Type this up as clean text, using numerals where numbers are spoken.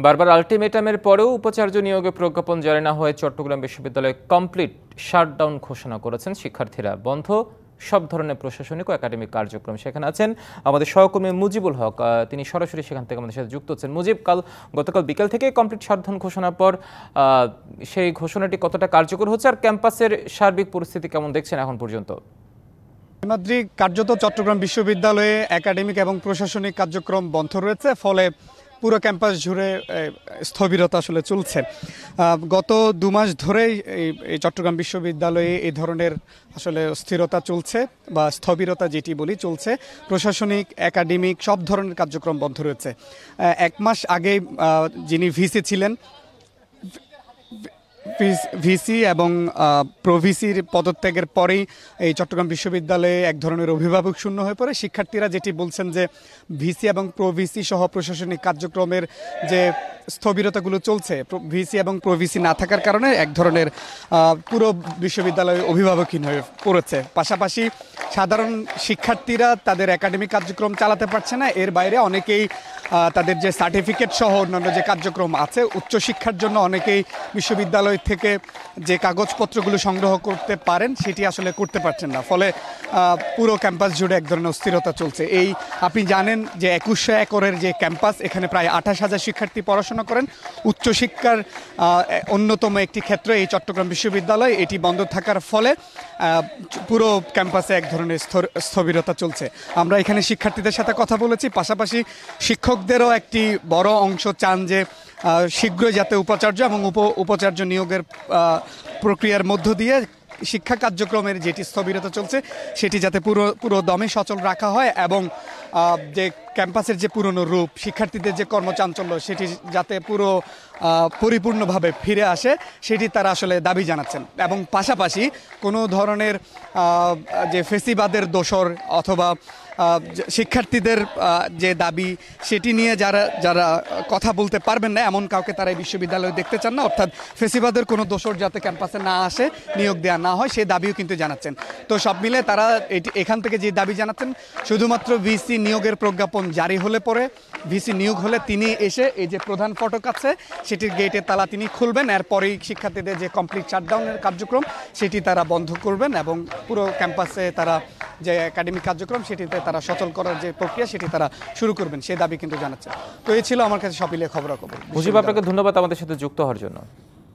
বারবার আলটিমেটামের পরেও উপাচার্য নিয়োগে প্রজ্ঞাপন জারি না হয়ে চট্টগ্রাম বিশ্ববিদ্যালয়ে কমপ্লিট শাটডাউন ঘোষণা করেছেন শিক্ষার্থীরা। বন্ধ সব ধরনের প্রশাসনিক ও একাডেমিক কার্যক্রম। সেখানে আছেন আমাদের সহকর্মী মুজিবুল হক, তিনি সরাসরি সেখান থেকে আমাদের সাথে যুক্ত হচ্ছেন। মুজিব, গতকাল বিকেল থেকে কমপ্লিট শাটডাউন ঘোষণার পর সেই ঘোষণাটি কতটা কার্যকর হচ্ছে আর ক্যাম্পাসের সার্বিক পরিস্থিতি কেমন দেখছেন এখন পর্যন্ত? কার্যত চট্টগ্রাম বিশ্ববিদ্যালয়ে একাডেমিক এবং প্রশাসনিক কার্যক্রম বন্ধ রয়েছে, ফলে পুরো ক্যাম্পাস জুড়ে স্থবিরতা আসলে চলছে। গত 2 মাস ধরেই এই চট্টগ্রাম বিশ্ববিদ্যালয়ে এই ধরনের আসলে স্থিরতা চলছে বা স্থবিরতা যেটি বলি চলছে। প্রশাসনিক একাডেমিক সব ধরনের কার্যক্রম বন্ধ রয়েছে। 1 মাস আগে যিনি ভিসি ছিলেন, ভিসি এবং প্রভিসির পদত্যাগের পরেই এই চট্টগ্রাম বিশ্ববিদ্যালয়ে এক ধরনের অভিভাবক শূন্য হয়ে পড়ে। শিক্ষার্থীরা যেটি বলছেন যে ভিসি এবং প্রভিসি সহ প্রশাসনিক কার্যক্রমের যে স্থবিরতাগুলো চলছে, ভিসি এবং প্রভিসি না থাকার কারণে এক ধরনের পুরো বিশ্ববিদ্যালয় অভিভাবকহীন হয়ে পড়েছে। পাশাপাশি সাধারণ শিক্ষার্থীরা তাদের একাডেমিক কার্যক্রম চালাতে পারছে না। এর বাইরে অনেকেই তাদের যে সার্টিফিকেট সহ অন্যান্য যে কার্যক্রম আছে, উচ্চশিক্ষার জন্য অনেকেই বিশ্ববিদ্যালয় থেকে যে কাগজপত্রগুলো সংগ্রহ করতে পারেন সেটি আসলে করতে পারছেন না। ফলে পুরো ক্যাম্পাস জুড়ে এক ধরনের অস্থিরতা চলছে। আপনি জানেন যে 2100 একরের যে ক্যাম্পাস, এখানে প্রায় 28,000 শিক্ষার্থী পড়াশোনা করেন। উচ্চশিক্ষার অন্যতম একটি ক্ষেত্র এই চট্টগ্রাম বিশ্ববিদ্যালয়, এটি বন্ধ থাকার ফলে পুরো ক্যাম্পাসে এক ধরনের স্থবিরতা চলছে। আমরা এখানে শিক্ষার্থীদের সাথে কথা বলেছি, পাশাপাশি শিক্ষকদেরও একটি বড় অংশ চান যে শীঘ্রই যাতে উপাচার্য এবং উপাচার্য নিয়োগের প্রক্রিয়ার মধ্য দিয়ে শিক্ষা কার্যক্রমের যেটি স্থবিরতা চলছে সেটি যাতে পুরো দমে সচল রাখা হয় এবং যে ক্যাম্পাসের যে পুরনো রূপ, শিক্ষার্থীদের যে কর্মচাঞ্চল্য, সেটি যাতে পুরো পরিপূর্ণভাবে ফিরে আসে সেটি তারা আসলে দাবি জানাচ্ছেন। এবং পাশাপাশি কোনো ধরনের যে ফেসিবাদের দোসর অথবা শিক্ষার্থীদের যে দাবি সেটি নিয়ে যারা কথা বলতে পারবেন না এমন কাউকে তারা এই বিশ্ববিদ্যালয়ে দেখতে চান না। অর্থাৎ ফেসিবাদের কোনো দোসর যাতে ক্যাম্পাসে না আসে, নিয়োগ দেওয়া না হয়, সেই দাবিও কিন্তু জানাচ্ছেন। তো সব মিলে তারা এখান থেকে যে দাবি জানাচ্ছেন, শুধুমাত্র ভিসি নিয়োগের প্রজ্ঞাপন জারি হলে পরে ভিসি নিয়োগ হলে তিনি এসে এই যে প্রধান ফটক আছে সেটির গেটের তালা তিনি খুলবেন। এরপরেই শিক্ষার্থীদের যে কমপ্লিট শাটডাউনের কার্যক্রম সেটি তারা বন্ধ করবেন এবং পুরো ক্যাম্পাসে তারা যে একাডেমিক কার্যক্রম সেটিতে তারা সচল করার যে প্রক্রিয়া সেটি তারা শুরু করবেন, সেই দাবি কিন্তু জানাচ্ছে। তো এই ছিল আমার কাছে সব মিলিয়ে খবরাখবর। মুজিব, আপনাকে ধন্যবাদ আমাদের সাথে যুক্ত হওয়ার জন্য।